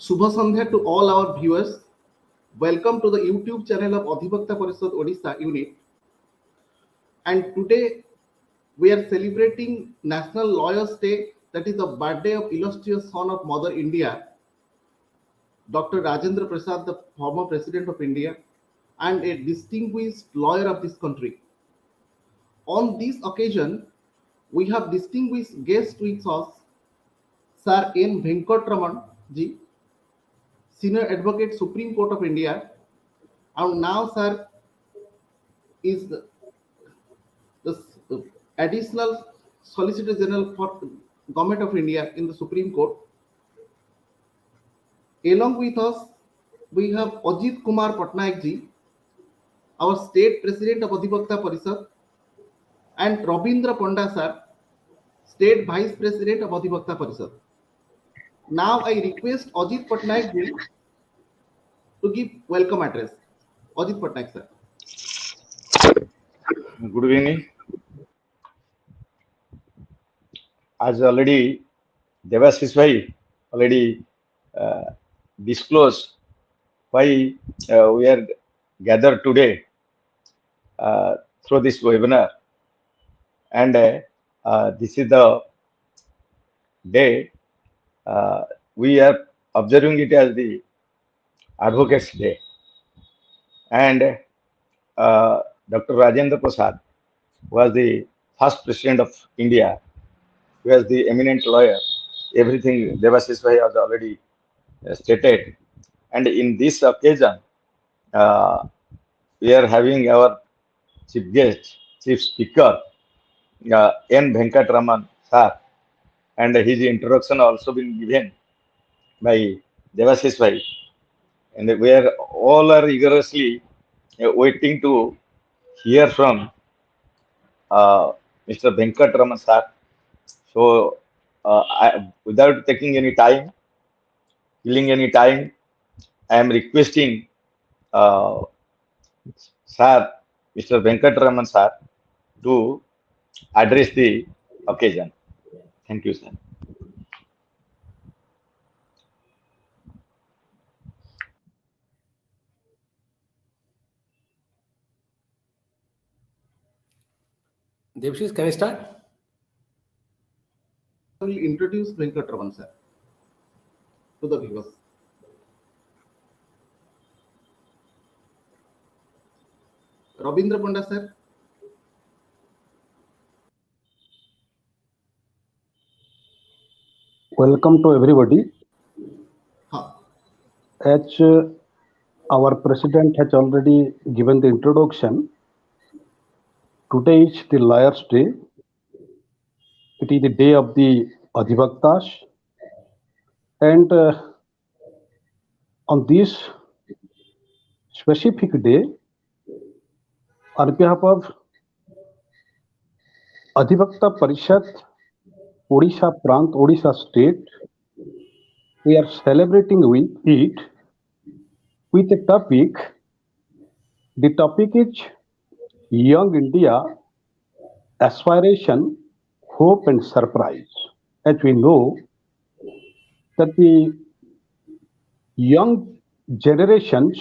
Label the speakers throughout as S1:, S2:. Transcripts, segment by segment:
S1: Shubha Sandhya to all our viewers. Welcome to the YouTube channel of Adhibhakta Parishad Odisha unit. And today we are celebrating National Lawyers Day, that is the birthday of illustrious son of Mother India, Dr. Rajendra Prasad, the former President of India and a distinguished lawyer of this country. On this occasion, we have distinguished guests with us, Sir N. Venkataramana ji, Senior Advocate, Supreme Court of India, and now Sir is the Additional Solicitor General for Government of India in the Supreme Court. Along with us, we have Ajit Kumar Patnaik ji, our State President of Adhibhakta Parishad, and Rabindra Panda sir, State Vice President of Adhibhakta Parishad. Now I request Ajit Patnaik ji to give welcome address. Ajit Patnaik sir.
S2: Good evening. As already Devashish bhai already disclosed why we are gathered today through this webinar, and this is the day we are observing it as the Advocates Day, and Dr. Rajendra Prasad was the first president of India, who was the eminent lawyer. Everything Devashish bhai has already stated, and in this occasion we are having our chief guest, chief speaker, N. Venkataramana sir, and his introduction also been given by Devashish bhai, and we are all are eagerly waiting to hear from Mr. Venkataramana sir. So, without taking any time, killing any time, I am requesting sir, Mr. Venkataramana sir, to address the occasion. Thank you, sir.
S3: Devashish, can I start?
S1: I will introduce Venkataramana sir to the viewers. Rabindra Panda sir.
S4: Welcome to everybody.
S1: Ha.
S4: As our president has already given the introduction, today is the Lawyers' Day. It is the day of the Adhibhaktas, and on this specific day, on behalf of Adhibhakta Parishad, Odisha Prant, Odisha State, we are celebrating with it with a topic. The topic is Young India, Aspiration, Hope and Surprise. As we know that the young generations,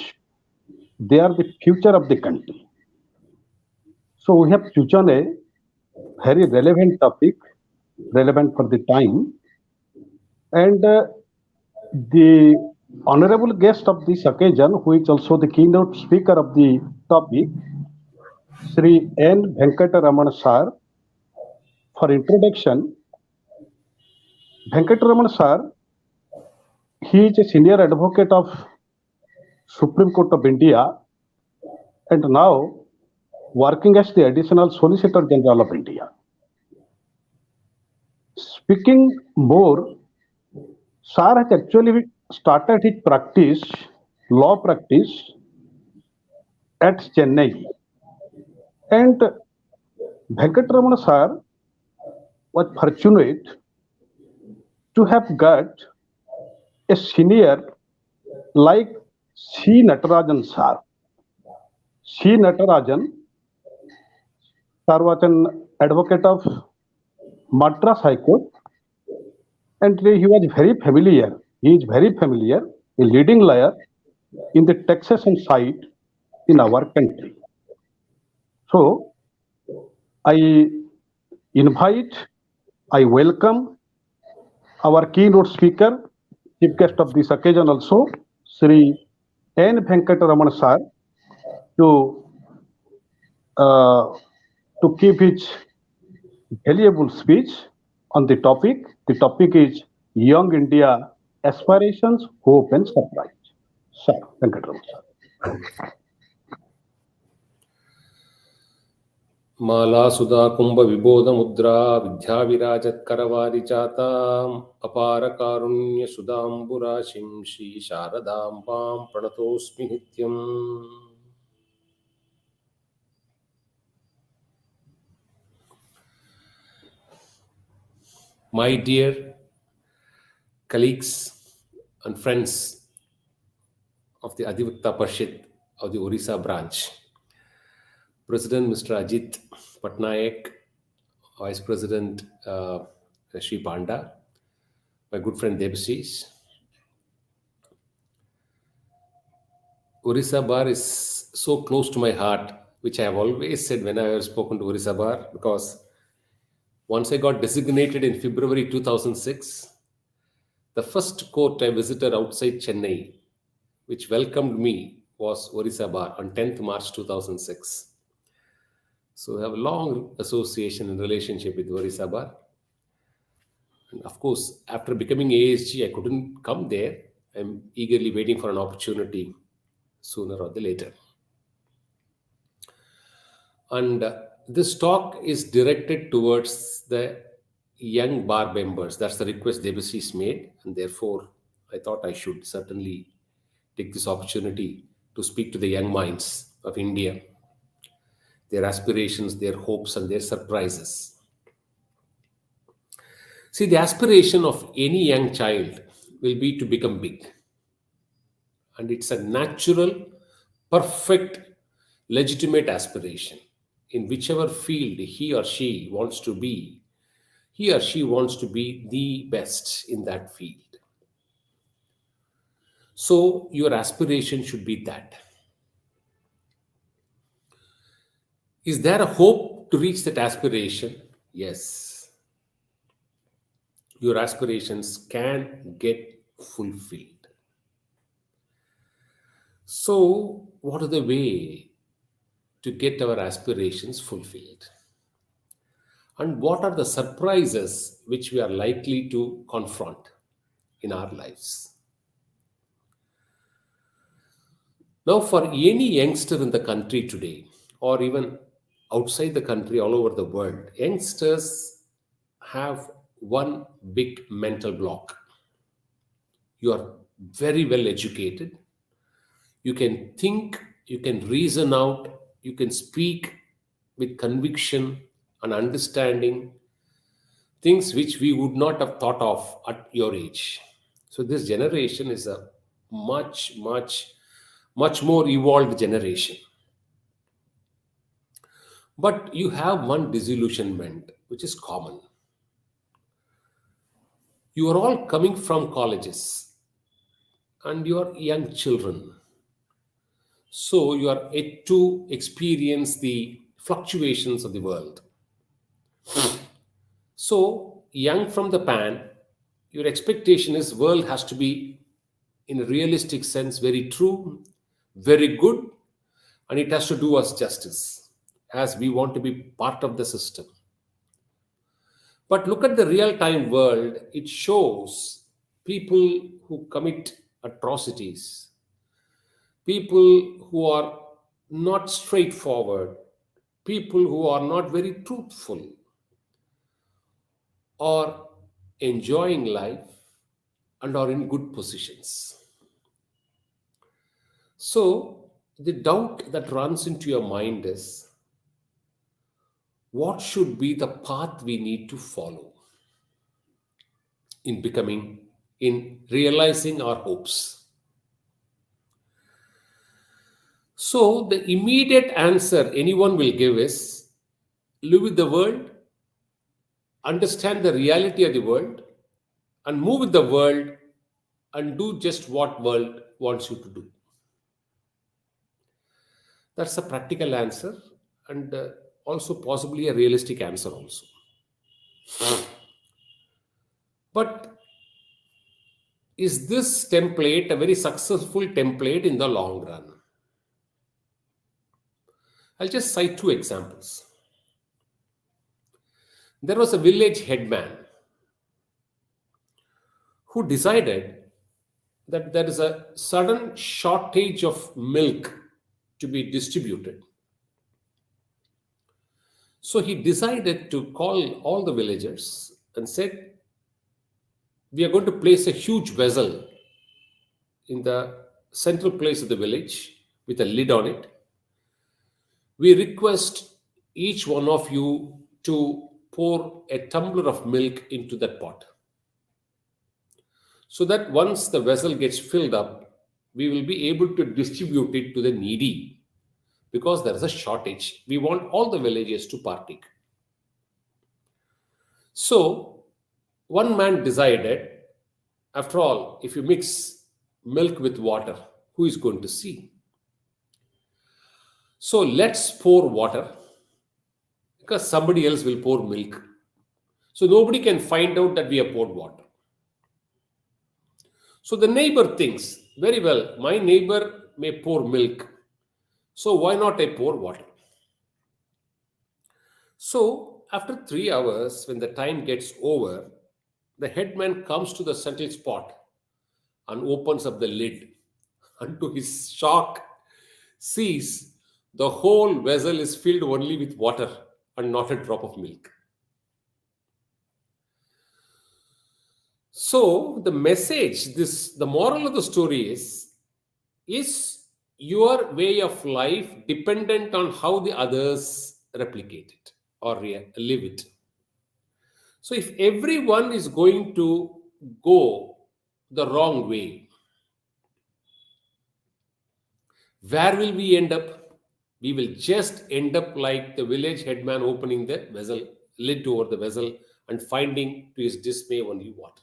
S4: they are the future of the country. So we have chosen a very relevant topic, relevant for the time, and the honorable guest of this occasion, who is also the keynote speaker of the topic, Shri N. Venkataramana sir, for introduction. Venkataramana sir, he is a senior advocate of Supreme Court of India and now working as the Additional Solicitor General of India. Speaking more, sir has actually started his practice, law practice, at Chennai. And Venkataramana sir was fortunate to have got a senior like C. Natarajan sir. C. Natarajan sir was an advocate of Madras High Court, and he was very familiar He is very familiar, a leading lawyer in the taxation side in our country. So I invite, I welcome our keynote speaker, chief guest of this occasion also, Shri N. Venkataramana sir, to uh, to give his valuable speech on the topic. The topic is Young India Aspirations, Hope and Surprise. Sir, Venkataramana sir.
S3: माला सुधा कुंभ विबोध मुद्रा विद्याविराजत करवारिजाताम् अपार कारुण्य सुधाम्बुराशिं श्री शारदाम्बां प्रणतोऽस्मि नित्यम्. My dear colleagues and friends of the Adhivakta Parishad of the Orissa branch, President Mr. Ajit Patnaik, Vice President Shri Panda, my good friend Debashish. Orissa Bar is so close to my heart, which I have always said when I have spoken to Orissa Bar, because once I got designated in February 2006, the first court I visited outside Chennai, which welcomed me, was Orissa Bar on 10th March 2006. So I have a long association and relationship with Orissa Bar. And of course, after becoming ASG, I couldn't come there. I'm eagerly waiting for an opportunity sooner or later. And this talk is directed towards the young bar members. That's the request Debashish made. And therefore, I thought I should certainly take this opportunity to speak to the young minds of India, their aspirations, their hopes, and their surprises. See, the aspiration of any young child will be to become big. And it's a natural, perfect, legitimate aspiration. In whichever field he or she wants to be, he or she wants to be the best in that field. So your aspiration should be that. Is there a hope to reach that aspiration? Yes. Your aspirations can get fulfilled. So, what are the way to get our aspirations fulfilled? And what are the surprises which we are likely to confront in our lives? Now, for any youngster in the country today, or even outside the country, all over the world, youngsters have one big mental block. You are very well educated. You can think, you can reason out, you can speak with conviction and understanding things which we would not have thought of at your age. So this generation is a much more evolved generation. But you have one disillusionment, which is common. You are all coming from colleges and you are young children. So you are yet to experience the fluctuations of the world. So young from the pan, your expectation is world has to be, in a realistic sense, very true, very good, and it has to do us justice, as we want to be part of the system. But look at the real-time world. It shows people who commit atrocities, people who are not straightforward, people who are not very truthful, are enjoying life and are in good positions. So the doubt that runs into your mind is, what should be the path we need to follow in realizing our hopes? So the immediate answer anyone will give is, live with the world, understand the reality of the world, and move with the world and do just what world wants you to do. That's a practical answer, and also possibly a realistic answer also. But is this template a very successful template in the long run? I'll just cite two examples. There was a village headman who decided that there is a sudden shortage of milk to be distributed. So he decided to call all the villagers and said, we are going to place a huge vessel in the central place of the village with a lid on it. We request each one of you to pour a tumbler of milk into that pot, so that once the vessel gets filled up, we will be able to distribute it to the needy, because there is a shortage. We want all the villagers to partake. So one man decided, after all, if you mix milk with water, who is going to see? So let's pour water, because somebody else will pour milk. So nobody can find out that we have poured water. So the neighbor thinks, very well, my neighbor may pour milk, so why not I pour water? So after 3 hours, when the time gets over, the headman comes to the central spot and opens up the lid, and to his shock, sees the whole vessel is filled only with water and not a drop of milk. So the message, the moral of the story is your way of life dependent on how the others replicate it or live it? So if everyone is going to go the wrong way, where will we end up? We will just end up like the village headman opening the vessel, lid over the vessel, and finding to his dismay only water.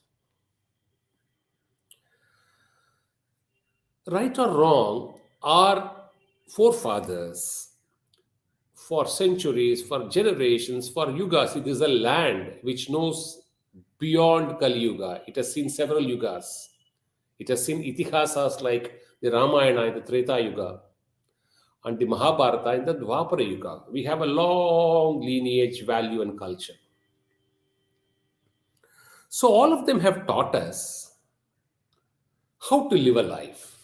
S3: Right or wrong, our forefathers, for centuries, for generations, for yugas, it is a land which knows beyond Kali Yuga. It has seen several yugas. It has seen itihasas like the Ramayana in the Treta Yuga and the Mahabharata in the Dwapara Yuga. We have a long lineage, value, and culture. So all of them have taught us how to live a life.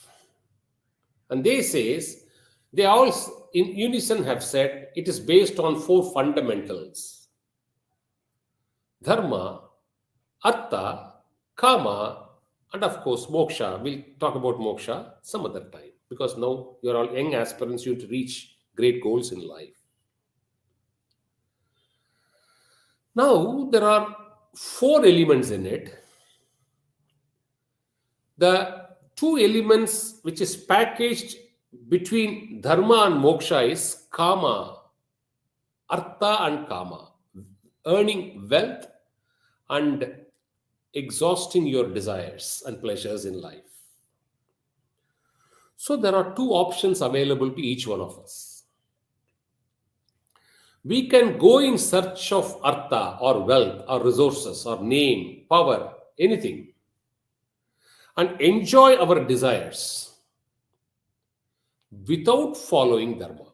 S3: And they all in unison have said it is based on 4 fundamentals: dharma, artha, kama, and of course moksha. We'll talk about moksha some other time, because now you're all young aspirants, you to reach great goals in life. Now there are 4 elements in it. The 2 elements which is packaged between dharma and moksha is kama, artha and kama, earning wealth and exhausting your desires and pleasures in life. So there are 2 options available to each one of us. We can go in search of artha or wealth or resources or name, power, anything, and enjoy our desires without following dharma.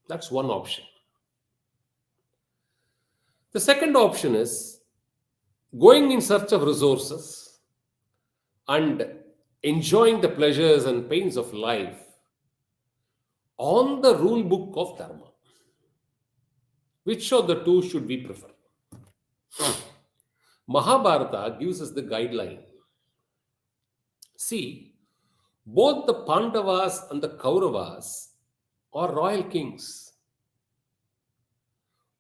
S3: That's one option. The second option is going in search of resources and enjoying the pleasures and pains of life on the rule book of dharma. Which of the 2 should we prefer? Mahabharata gives us the guideline. See, both the Pandavas and the Kauravas are royal kings.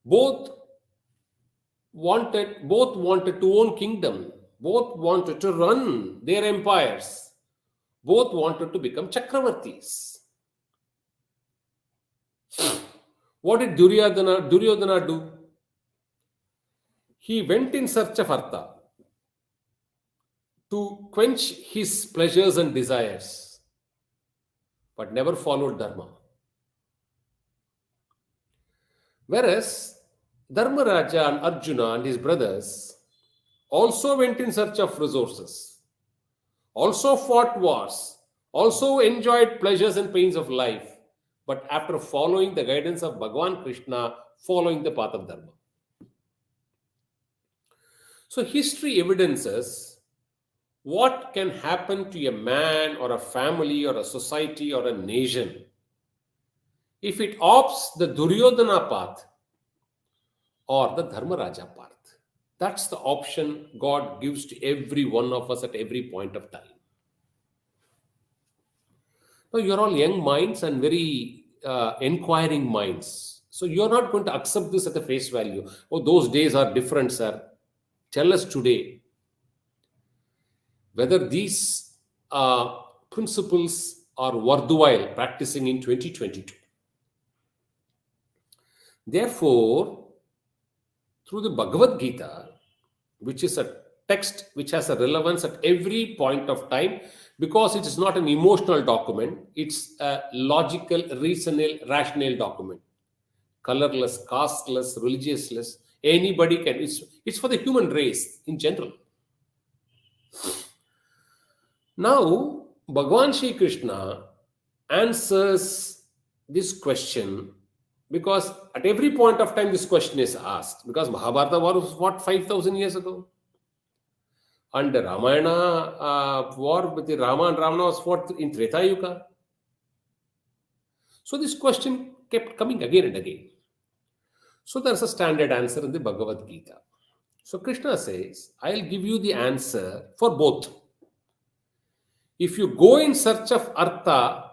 S3: Both wanted to own kingdom. Both wanted to run their empires. Both wanted to become Chakravartis. What did Duryodhana do? He went in search of artha. to quench his pleasures and desires, but never followed Dharma. Whereas Dharmaraja and Arjuna and his brothers also went in search of resources, also fought wars, also enjoyed pleasures and pains of life, but after following the guidance of Bhagavan Krishna, following the path of Dharma. So history evidences what can happen to a man or a family or a society or a nation if it opts the Duryodhana path or the Dharmaraja path. That's the option God gives to every one of us at every point of time. Now, you're all young minds and very inquiring minds. So you're not going to accept this at the face value. Oh, those days are different, sir. Tell us today whether these principles are worthwhile practicing in 2022. Therefore, through the Bhagavad Gita, which is a text which has a relevance at every point of time, because it is not an emotional document, it's a logical, rational document. Colorless, casteless, religiousless, anybody can. It's for the human race in general. Now, Bhagavan Shri Krishna answers this question because at every point of time this question is asked. Because Mahabharata was what, 5,000 years ago? And the Ramayana war with the Rama and Ravana was fought in Treta Yuga. So this question kept coming again and again. So there's a standard answer in the Bhagavad Gita. So Krishna says, I'll give you the answer for both. If you go in search of artha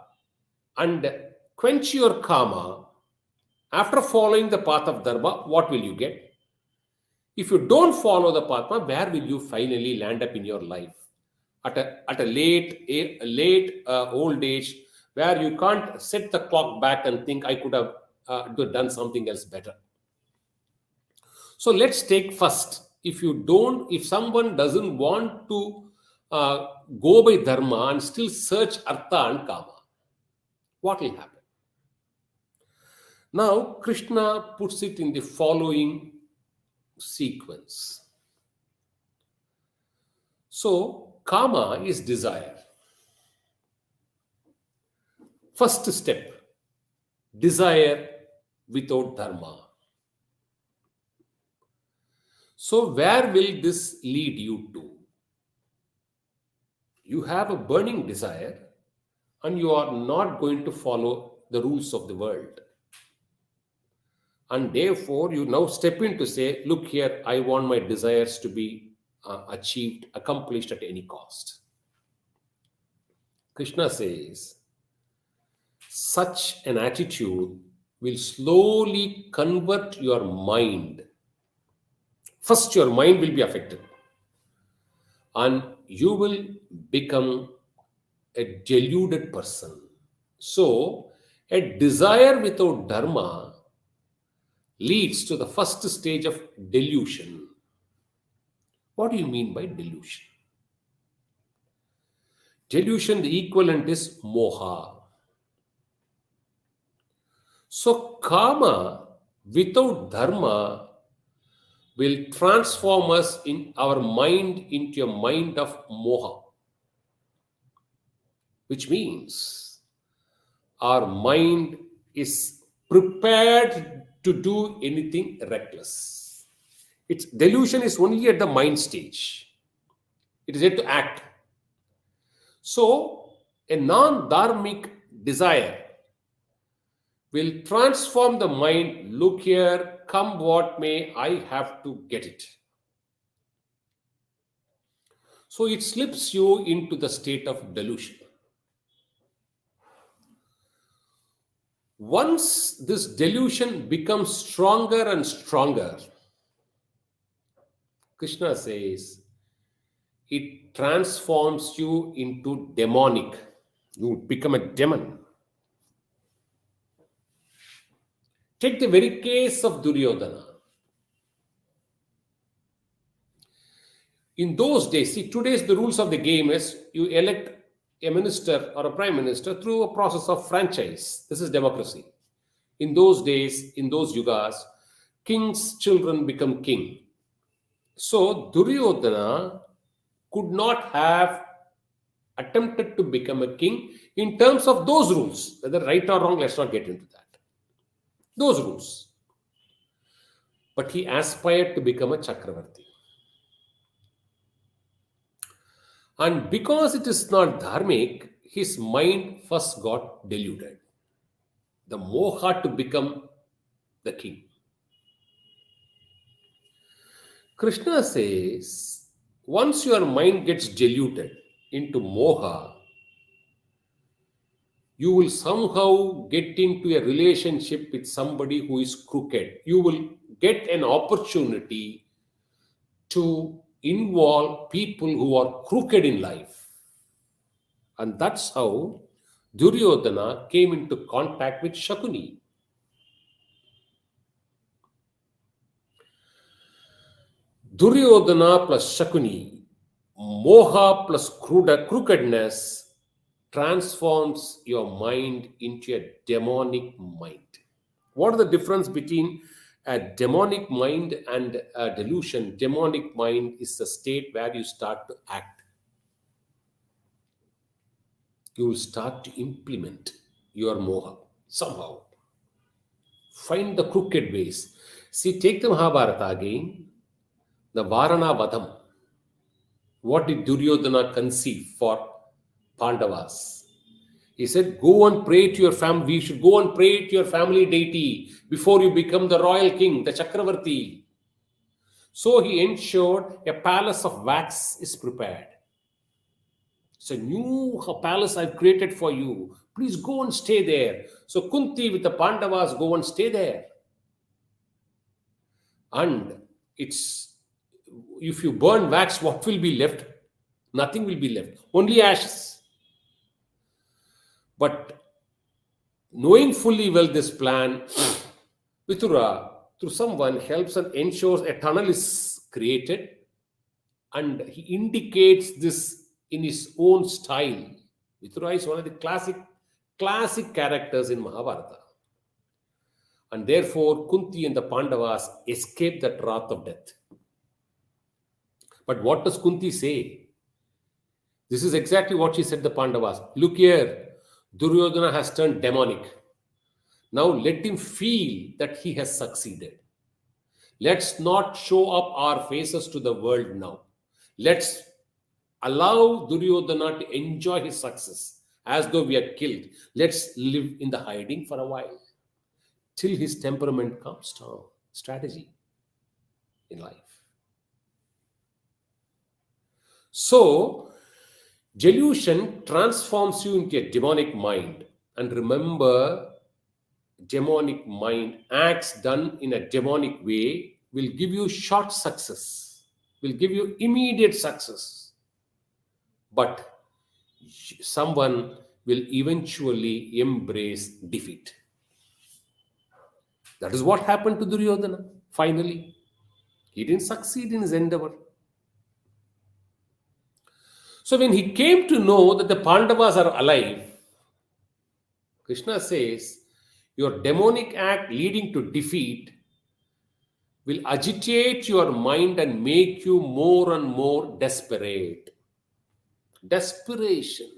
S3: and quench your kama, after following the path of dharma, what will you get? If you don't follow the path, where will you finally land up in your life? At a late old age, where you can't set the clock back and think I could have done something else better. So let's take first. If someone doesn't want to go by dharma and still search artha and kama, what will happen? Now, Krishna puts it in the following sequence. So, kama is desire. First step, desire without dharma. So, where will this lead you to? You have a burning desire and you are not going to follow the rules of the world. And therefore, you now step in to say, look here, I want my desires to be achieved, accomplished at any cost. Krishna says, such an attitude will slowly convert your mind. First, your mind will be affected. And you will become a deluded person. So, a desire without dharma leads to the first stage of delusion. What do you mean by delusion? Delusion, the equivalent is moha. So, kama without dharma will transform us in our mind into a mind of moha, which means our mind is prepared to do anything reckless. Its delusion is only at the mind stage. It is yet to act. So, a non-dharmic desire will transform the mind. Look here, come what may, I have to get it. So, it slips you into the state of delusion. Once this delusion becomes stronger and stronger, Krishna says, it transforms you into demonic. You become a demon. Take the very case of Duryodhana. In those days, see, today's the rules of the game is you elect a minister or a prime minister through a process of franchise. This is democracy. In those days, in those yugas, king's children become king. So Duryodhana could not have attempted to become a king in terms of those rules. Whether right or wrong, let's not get into that. Those rules. But he aspired to become a Chakravarti. And because it is not dharmic, his mind first got deluded. The moha to become the king. Krishna says, once your mind gets diluted into moha, you will somehow get into a relationship with somebody who is crooked. You will get an opportunity to involve people who are crooked in life. And that's how Duryodhana came into contact with Shakuni. Duryodhana plus Shakuni, moha plus crookedness transforms your mind into a demonic mind. What is the difference between a demonic mind and a delusion? Demonic mind is the state where you start to act. You will start to implement your moha somehow. Find the crooked ways. See, take the Mahabharata again, the Varana Vadam. What did Duryodhana conceive for Pandavas? He said, go and pray to your family. We should go and pray to your family deity before you become the royal king, the Chakravarti. So he ensured a palace of wax is prepared. It's a new palace I've created for you. Please go and stay there. So Kunti with the Pandavas go and stay there. And it's, if you burn wax, what will be left? Nothing will be left. Only ashes. But knowing fully well this plan, Vithura, through someone, helps and ensures a tunnel is created, and he indicates this in his own style. Vithura is one of the classic characters in Mahabharata. And therefore, Kunti and the Pandavas escape that wrath of death. But what does Kunti say? This is exactly what she said to the Pandavas. Look here, Duryodhana has turned demonic. Now let him feel that he has succeeded. Let's not show up our faces to the world now. Let's allow Duryodhana to enjoy his success as though we are killed. Let's live in the hiding for a while till his temperament comes down. Strategy in life. So, delusion transforms you into a demonic mind. And remember, demonic mind, acts done in a demonic way will give you short success, will give you immediate success. But someone will eventually embrace defeat. That is what happened to Duryodhana. Finally, he didn't succeed in his endeavor. So when he came to know that the Pandavas are alive, Krishna says, your demonic act leading to defeat will agitate your mind and make you more and more desperate. Desperation.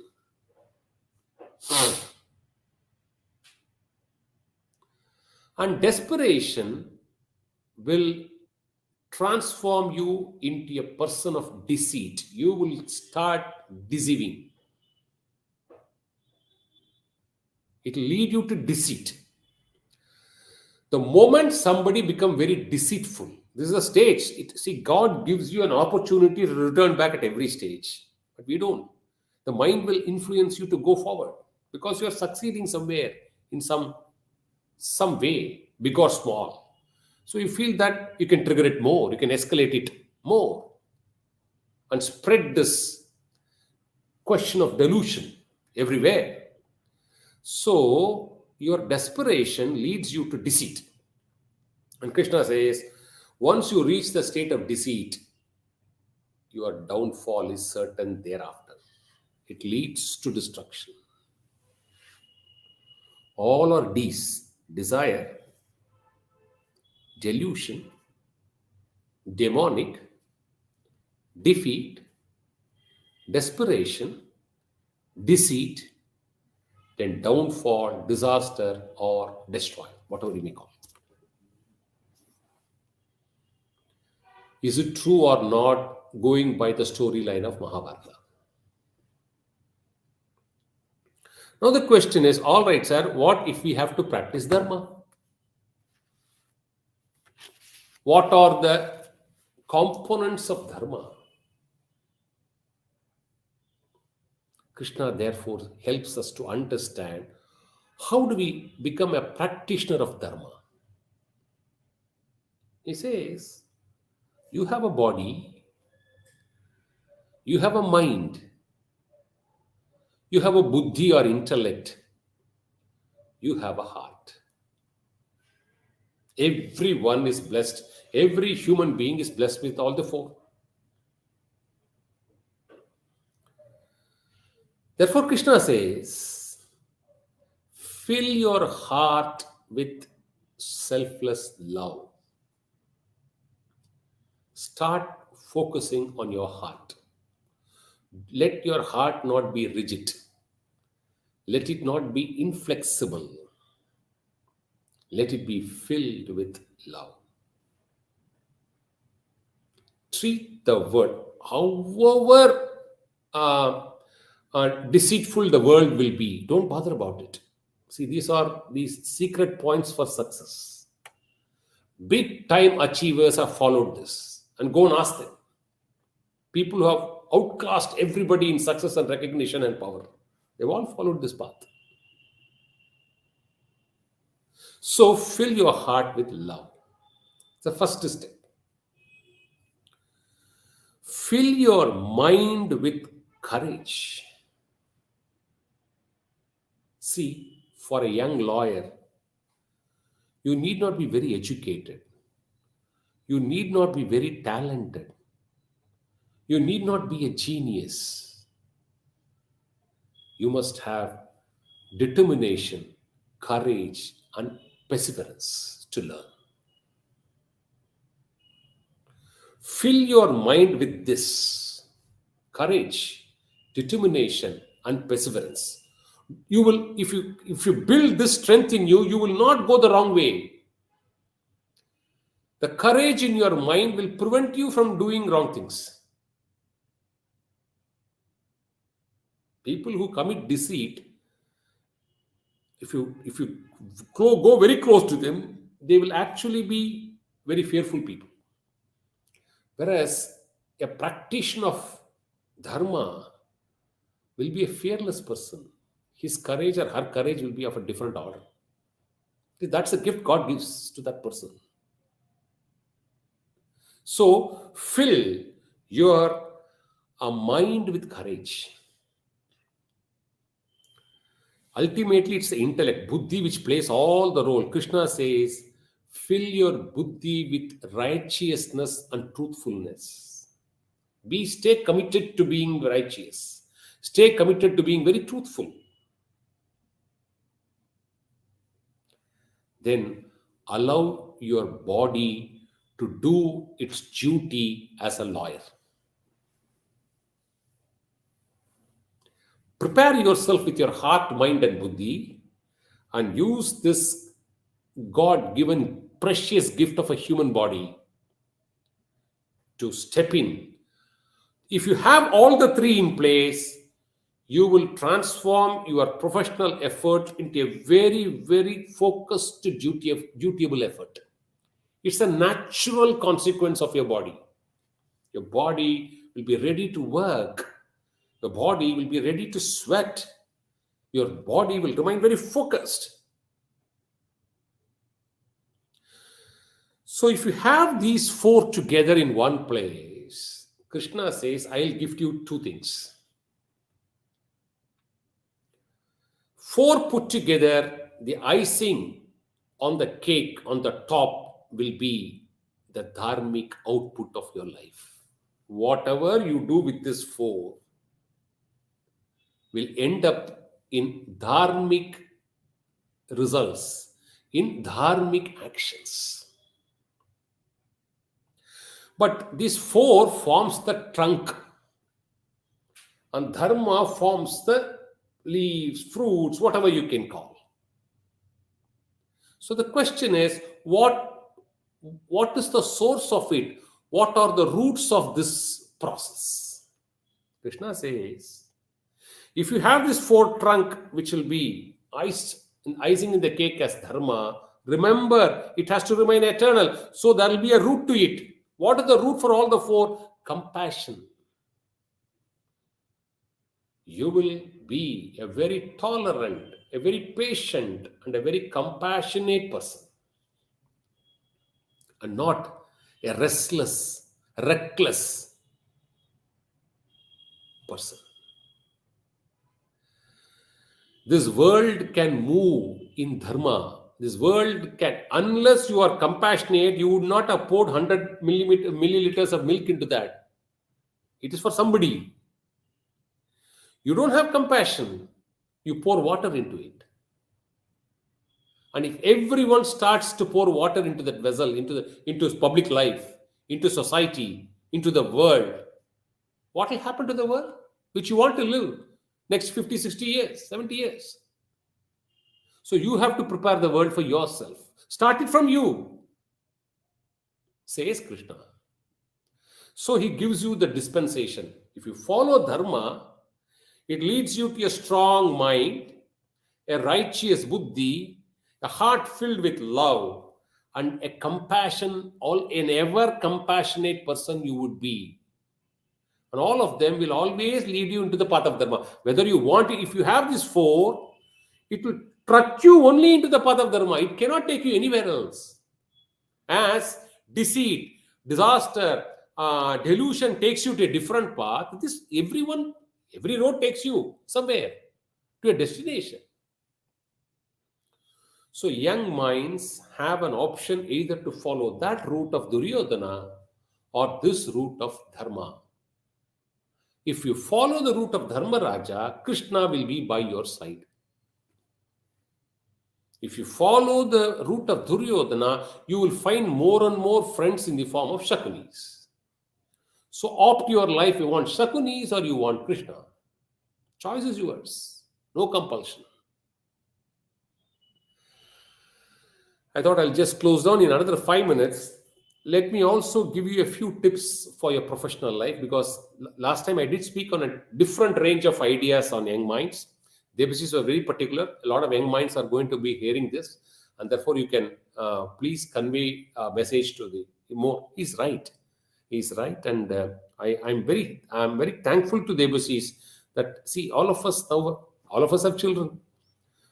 S3: And desperation will transform you into a person of deceit. You will start deceiving. It will lead you to deceit. The moment somebody becomes very deceitful, this is a stage. See, God gives you an opportunity to return back at every stage. But we don't. The mind will influence you to go forward because you are succeeding somewhere in some way, big or small. So you feel that you can trigger it more, you can escalate it more and spread this question of delusion everywhere. So your desperation leads you to deceit. And Krishna says, once you reach the state of deceit, your downfall is certain thereafter. It leads to destruction. All are D's: desire, delusion, demonic, defeat, desperation, deceit, then downfall, disaster, or destroy, whatever you may call it. Is it true or not, going by the storyline of Mahabharata? Now the question is, all right, sir, what if we have to practice dharma? What are the components of dharma? Krishna therefore helps us to understand how do we become a practitioner of dharma. He says, you have a body, you have a mind, you have a buddhi or intellect, you have a heart. Everyone is blessed. Every human being is blessed with all the four. Therefore, Krishna says, fill your heart with selfless love. Start focusing on your heart. Let your heart not be rigid. Let it not be inflexible. Let it be filled with love. Treat the world, however deceitful the world will be, don't bother about it. See, these are these secret points for success. Big time achievers have followed this, and go and ask them. People who have outclassed everybody in success and recognition and power, they've all followed this path. So fill your heart with love. It's the first step. Fill your mind with courage. See, for a young lawyer, you need not be very educated. You need not be very talented. You need not be a genius. You must have determination, courage, and perseverance to learn. Fill your mind with this: courage, determination, and perseverance. You will, if you build this strength in you, you will not go the wrong way. The courage in your mind will prevent you from doing wrong things. People who commit deceit, if you go very close to them, they will actually be very fearful people. Whereas a practitioner of dharma will be a fearless person. His courage or her courage will be of a different order. That's a gift God gives to that person. So fill your mind with courage. Ultimately, it's the intellect, buddhi, which plays all the role. Krishna says, fill your buddhi with righteousness and truthfulness. Stay committed to being righteous. Stay committed to being very truthful. Then allow your body to do its duty as a lawyer. Prepare yourself with your heart, mind, and buddhi, and use this God-given precious gift of a human body to step in. If you have all the three in place, you will transform your professional effort into a very, very focused, dutiable effort. It's a natural consequence of your body. Your body will be ready to work. Your body will be ready to sweat. Your body will remain very focused. So if you have these four together in one place, Krishna says, I'll give you two things. Four put together, the icing on the cake on the top will be the dharmic output of your life. whatever you do with this four will end up in dharmic results, in dharmic actions. But this four forms the trunk, and dharma forms the leaves, fruits, whatever you can call. So the question is, what is the source of it? What are the roots of this process? Krishna says, if you have this four trunk, which will be icing in the cake as dharma, remember, it has to remain eternal. So there will be a root to it. What is the root for all the four? Compassion. You will be a very tolerant, a very patient, and a very compassionate person, and not a restless, reckless person. This world can move in dharma. This world can, unless you are compassionate, you would not have poured 100 milliliters of milk into that. It is for somebody. You don't have compassion, you pour water into it. And if everyone starts to pour water into that vessel, into public life, into society, into the world, what will happen to the world which you want to live next 50, 60 years, 70 years? So you have to prepare the world for yourself. Start it from you, says Krishna. So he gives you the dispensation. If you follow dharma, it leads you to a strong mind, a righteous buddhi, a heart filled with love, and a compassion, an ever compassionate person you would be. And all of them will always lead you into the path of dharma. Whether you want it, if you have these four, it will truck you only into the path of dharma. It cannot take you anywhere else. As deceit, disaster, delusion takes you to a different path, every road takes you somewhere to a destination. So young minds have an option either to follow that route of Duryodhana or this route of Dharma. If you follow the route of Dharma Raja, Krishna will be by your side. If you follow the route of Duryodhana, you will find more and more friends in the form of Shakunis. So opt your life, you want Shakunis or you want Krishna. Choice is yours. No compulsion. I thought I'll just close down in another 5 minutes. Let me also give you a few tips for your professional life, because last time I did speak on a different range of ideas on young minds. Debasis were very particular. A lot of young minds are going to be hearing this, and therefore you can please convey a message to the more. He's right. He's right, and I'm very thankful to Debasis that, see, all of us have children,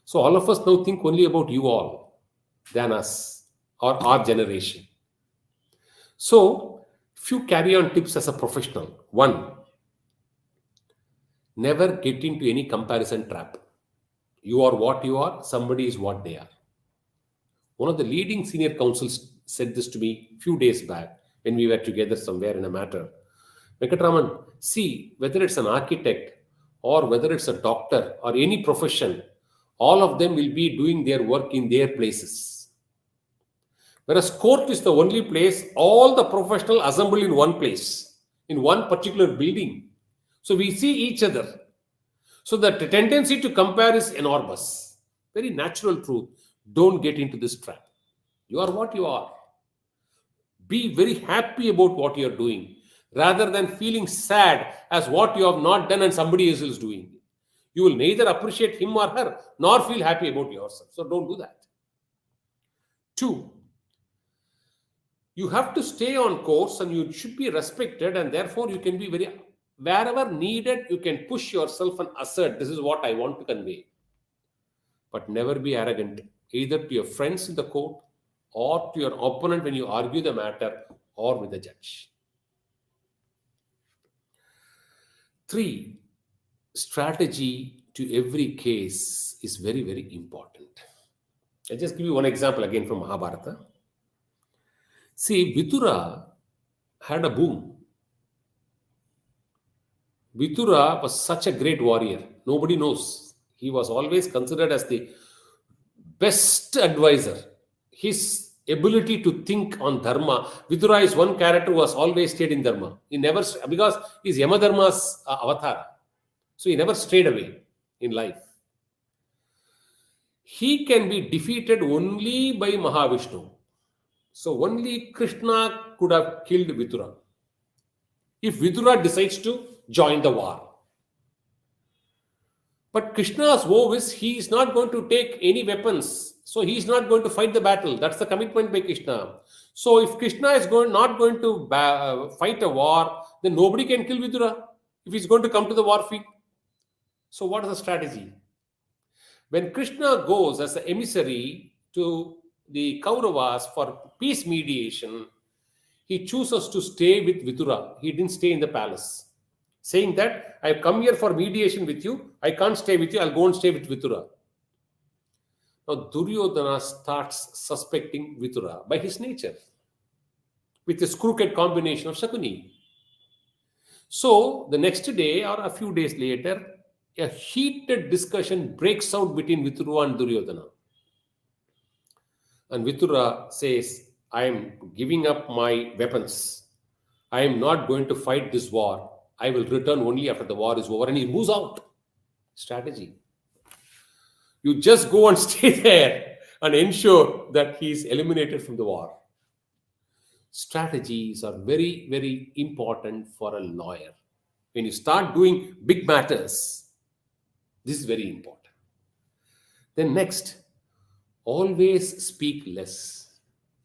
S3: so all of us now think only about you all than us or our generation. So, few carry-on tips as a professional. One, never get into any comparison trap. You are what you are, somebody is what they are. One of the leading senior counsels said this to me a few days back when we were together somewhere in a matter. Venkataramana, see, whether it's an architect or whether it's a doctor or any profession, all of them will be doing their work in their places. Whereas court is the only place all the professionals assemble in one place, in one particular building. So we see each other. So the tendency to compare is enormous. Very natural truth. Don't get into this trap. You are what you are. Be very happy about what you are doing, rather than feeling sad as what you have not done and somebody else is doing. You will neither appreciate him or her, nor feel happy about yourself. So don't do that. 2, you have to stay on course and you should be respected, and therefore you can be wherever needed, you can push yourself and assert, this is what I want to convey. But never be arrogant, either to your friends in the court or to your opponent when you argue the matter or with the judge. 3, strategy to every case is very, very important. I'll just give you one example again from Mahabharata. See, Vidura had a boom. Vidura was such a great warrior. Nobody knows. He was always considered as the best advisor. His ability to think on dharma. Vidura is one character who has always stayed in dharma. He never, because he's Yamadharma's avatar. So he never strayed away in life. He can be defeated only by Mahavishnu. So only Krishna could have killed Vidura. If Vidura decides to join the war. But Krishna's vow is he is not going to take any weapons. So he is not going to fight the battle. That's the commitment by Krishna. So if Krishna is not going to fight a war, then nobody can kill Vidura if he's going to come to the war field. So what is the strategy? When Krishna goes as an emissary to the Kauravas for peace mediation, he chooses to stay with Vidura. He didn't stay in the palace. Saying that, I've come here for mediation with you. I can't stay with you. I'll go and stay with Vidura. Now, Duryodhana starts suspecting Vidura by his nature, with his crooked combination of Shakuni. So, the next day or a few days later, a heated discussion breaks out between Vidura and Duryodhana. And Vidura says, I am giving up my weapons. I am not going to fight this war. I will return only after the war is over. And he moves out. Strategy. You just go and stay there and ensure that he is eliminated from the war. Strategies are very, very important for a lawyer. When you start doing big matters, this is very important. Then next, always speak less.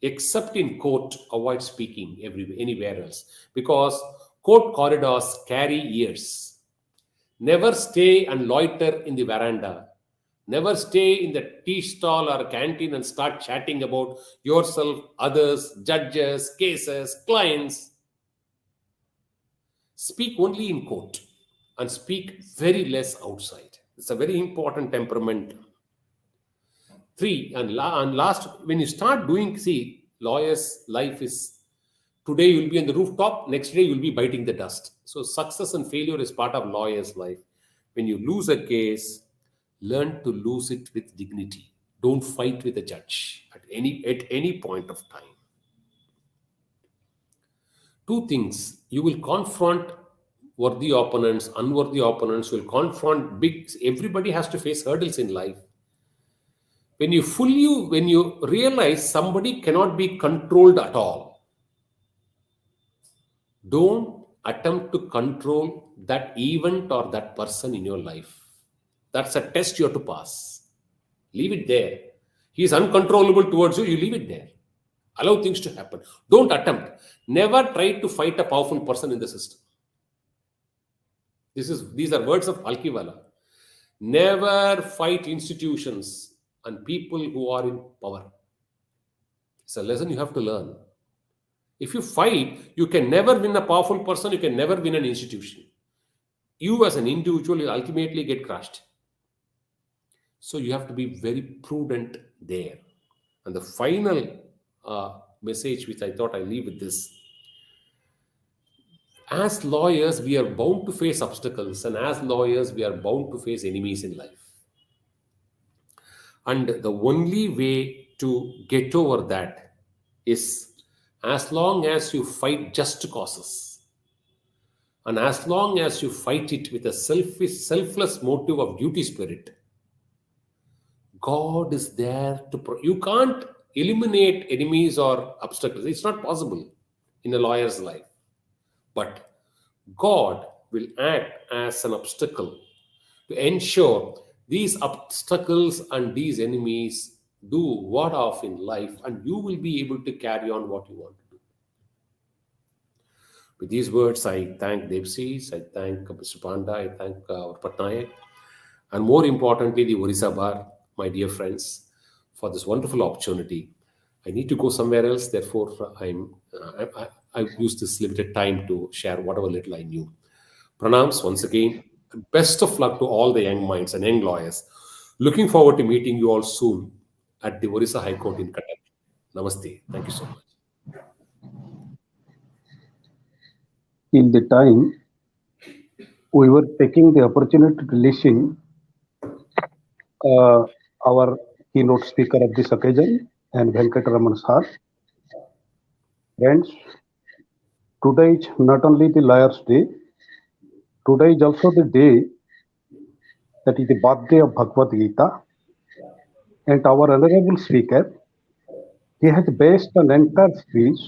S3: Except in court, avoid speaking anywhere else. Because court corridors carry years. Never stay and loiter in the veranda. Never stay in the tea stall or canteen and start chatting about yourself, others, judges, cases, clients. Speak only in court and speak very less outside. It's a very important temperament. 3, and last, when you start doing, see, lawyers' life is, today you'll be on the rooftop, next day you'll be biting the dust. So success and failure is part of lawyer's life. When you lose a case, learn to lose it with dignity. Don't fight with a judge at any point of time. 2 things. You will confront worthy opponents, unworthy opponents. You will confront everybody has to face hurdles in life. When you realize somebody cannot be controlled at all, don't attempt to control that event or that person in your life. That's a test you have to pass. Leave it there. He is uncontrollable towards you, you leave it there. Allow things to happen. Don't attempt. Never try to fight a powerful person in the system. These are words of Alkiwala. Never fight institutions and people who are in power. It's a lesson you have to learn. If you fight, you can never win a powerful person, you can never win an institution. You as an individual will ultimately get crushed. So you have to be very prudent there. And the final message which I thought I leave with this. As lawyers, we are bound to face obstacles, and as lawyers, we are bound to face enemies in life. And the only way to get over that is as long as you fight just causes, and as long as you fight it with a selfless motive of duty spirit, God is there to you can't eliminate enemies or obstacles. It's not possible in a lawyer's life. But God will act as an obstacle to ensure these obstacles and these enemies do ward off in life, and you will be able to carry on what you want to do. With these words, I thank Devsis, I thank Mr. Panda, I thank our Patnaik, and more importantly, the Orissa Bar, my dear friends, for this wonderful opportunity. I need to go somewhere else, therefore I've used this limited time to share whatever little I knew. Pranams once again. Best of luck to all the young minds and young lawyers. Looking forward to meeting you all soon at the Orissa High Court in Cuttack. Namaste. Thank you so much.
S4: In the time we were taking the opportunity to listen our keynote speaker of this occasion and Venkataramana sir. Friends, today is not only the Lawyers' Day, today is also the day that is the birthday of Bhagavad Gita. And our honorable speaker, he has based an entire speech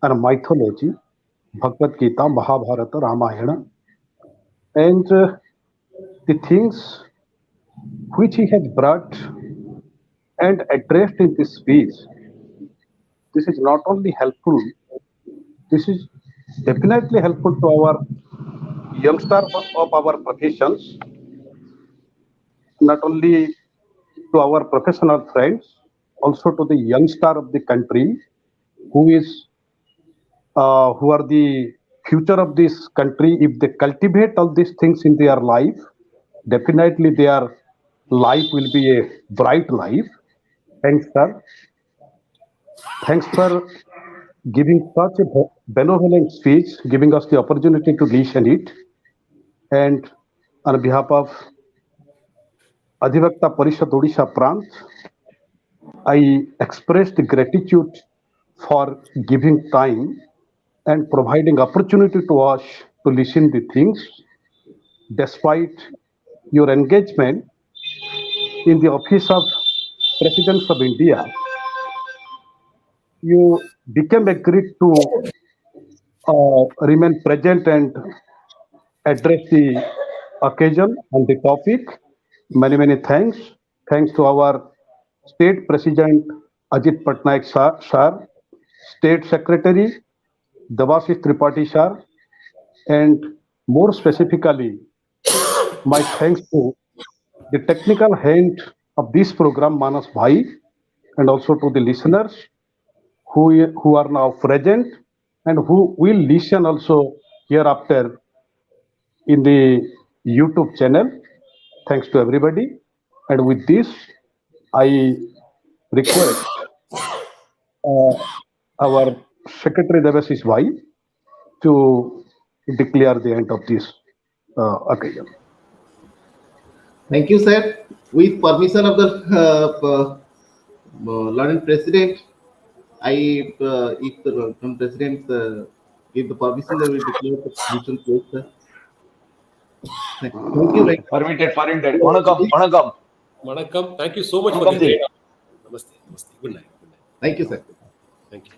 S4: on mythology, Bhagavad Gita, Mahabharata, Ramayana, and the things which he has brought and addressed in this speech. This is not only helpful, this is definitely helpful to our youngsters of our professions, not only to our professional friends, also to the youngster of the country who are the future of this country. If they cultivate all these things in their life, definitely their life will be a bright life. Thanks, sir. Thanks for giving such a benevolent speech, giving us the opportunity to listen it. And on behalf of Adhivakta Parishad Odisha Prant, I express the gratitude for giving time and providing opportunity to us to listen the things. Despite your engagement in the office of President of India, you became agreed to remain present and address the occasion and the topic. Many, many thanks. Thanks to our State President Ajit Patnaik sir, State Secretary Devashish Tripathi sir, and more specifically, my thanks to the technical hand of this program, Manas Bhai, and also to the listeners who are now present and who will listen also hereafter in the YouTube channel. Thanks to everybody. And with this, I request our Secretary Devashish Bhai to declare the end of this occasion.
S1: Thank you, sir. With permission of the learned president, if the president give the permission, they will declare the mutual close, sir. Thank you.
S2: Permitted. Vanakkam.
S3: Vanakkam. Thank you so much for the
S2: Vanakkam ji.
S3: great. Namaste. Namaste. Good night. Good night.
S1: Thank you, sir.
S3: Thank you.